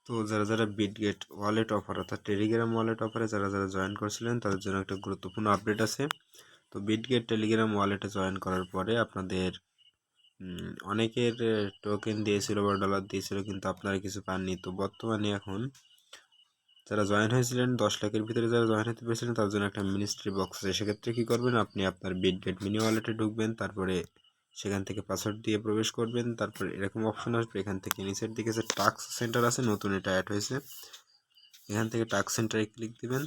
তো যারা যারা বিটগেট ওয়ালেট অফার অর্থাৎ টেলিগ্রাম ওয়ালেট অফারে যারা যারা জয়েন করছিলেন তাদের জন্য একটা গুরুত্বপূর্ণ আপডেট আছে। তো বিটগেট টেলিগ্রাম ওয়ালেটে জয়েন করার পরে আপনাদের অনেকের টোকেন দিয়েছিল বা ডলার দিয়েছিল, কিন্তু আপনারা কিছু পাননি। তো বর্তমানে এখন যারা জয়েন হয়েছিলেন 10 লাখের ভিতরে যারা জয়েন হতে পেরেছিলেন তার জন্য একটা মিনিস্ট্রি বক্স আছে। সেক্ষেত্রে কী করবেন, আপনি আপনার বিটগেট মিনি ওয়ালেটে ঢুকবেন, তারপরে সেখান থেকে পাসওয়ার্ড দিয়ে প্রবেশ করবেন। তারপরে এরকম অপশন আসবে, এখান থেকে নিচের দিকে যে টাস্ক সেন্টার আছে, নতুন এটা অ্যাড হয়েছে, এখান থেকে টাস্ক সেন্টারে ক্লিক দিবেন।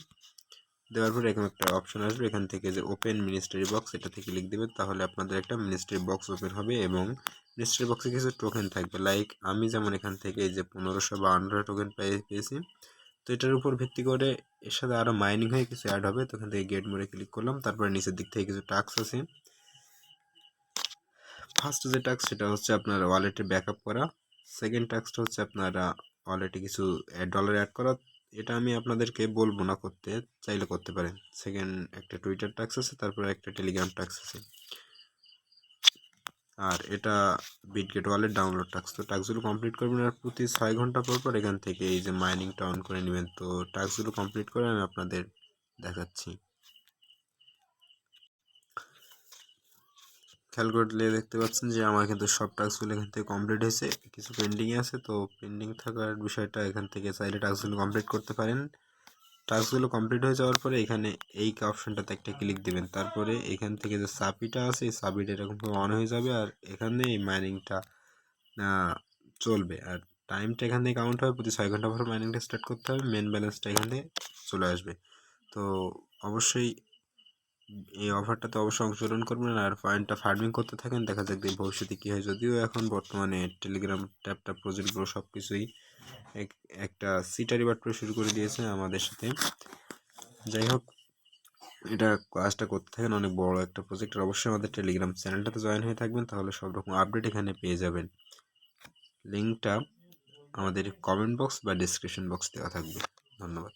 দেওয়ার পরে এরকম একটা অপশন আসবে, এখান থেকে যে ওপেন মিনিস্ট্রি বক্স এটাতে ক্লিক দিবেন, তাহলে আপনাদের একটা মিনিস্ট্রি বক্স ওপেন হবে এবং মিনিস্ট্রি বক্সে কিছু টোকেন থাকবে। লাইক আমি যেমন এখান থেকে এই যে 1500 বা 18 টোকেন পেয়েছি। তো এটার উপর ভিত্তি করে এর সাথে আরও মাইনিং হয়ে কিছু অ্যাড হবে। তো এখান থেকে গেট মোডে ক্লিক করলাম, তারপরে নিচের দিক থেকে কিছু টাস্ক আছে। ফার্স্ট যে টাস্ক সেটা হচ্ছে আপনার ওয়ালেটে ব্যাকআপ করা। সেকেন্ড টাস্কটা হচ্ছে আপনারা ওয়ালেটে কিছু ডলার অ্যাড করা। এটা আমি আপনাদেরকে বলবো না, করতে চাইলে করতে পারেন। সেকেন্ড একটা টুইটার টাস্ক আছে, তারপরে একটা টেলিগ্রাম টাস্ক আছে, আর এটা বিটগেট ওয়ালেট ডাউনলোড টাস্ক। তো টাস্কগুলো কমপ্লিট করবেন আর প্রতি 6 ঘন্টা পর পর এখান থেকে এই যে মাইনিংটা অন করে নেবেন। তো টাস্কগুলো কমপ্লিট করে আমি আপনাদের দেখাচ্ছি। খেয়াল করলে দেখতে পাচ্ছেন যে আমার কিন্তু সব টাস্কগুলো এখান থেকে কমপ্লিট হয়েছে, কিছু পেন্ডিংয়ে আছে। তো পেন্ডিং থাকার বিষয়টা এখান থেকে চাইলে টাস্কগুলো কমপ্লিট করতে পারেন। টাস্কগুলো কমপ্লিট হয়ে যাওয়ার পরে এখানে এই অপশনটাতে একটা ক্লিক দিবেন, তারপরে এখান থেকে যে সাবিটা আছে এই সাবিটা এরকমভাবে অন হয়ে যাবে, আর এখানে এই মাইনিংটা চলবে। আর টাইমটা এখান থেকে কাউন্ট হবে, প্রতি 6 ঘন্টা পর মাইনিংটা স্টার্ট করতে হবে, মেন ব্যালেন্সটা এখানে চলে আসবে। তো অবশ্যই এই অফারটাতে অবশ্যই অংশগ্রহণ করবেন আর পয়েন্টটা ফার্মিং করতে থাকেন, দেখা যাক ভবিষ্যতে কী হয়। যদিও এখন বর্তমানে টেলিগ্রাম ট্যাপটা প্রজেক্ট ব্রো সব কিছুই একটা সিটারি বাট শুরু করে দিয়েছে আমাদের সাথে। যাই হোক, এটা কাজটা করতে থাকেন, অনেক বড় একটা প্রজেক্ট। আর অবশ্যই আমাদের টেলিগ্রাম চ্যানেলটাতে জয়েন হয়ে থাকবেন, তাহলে সব রকম আপডেট এখানে পেয়ে যাবেন। লিঙ্কটা আমাদের কমেন্ট বক্স বা ডিসক্রিপশন বক্স দেওয়া থাকবে। ধন্যবাদ।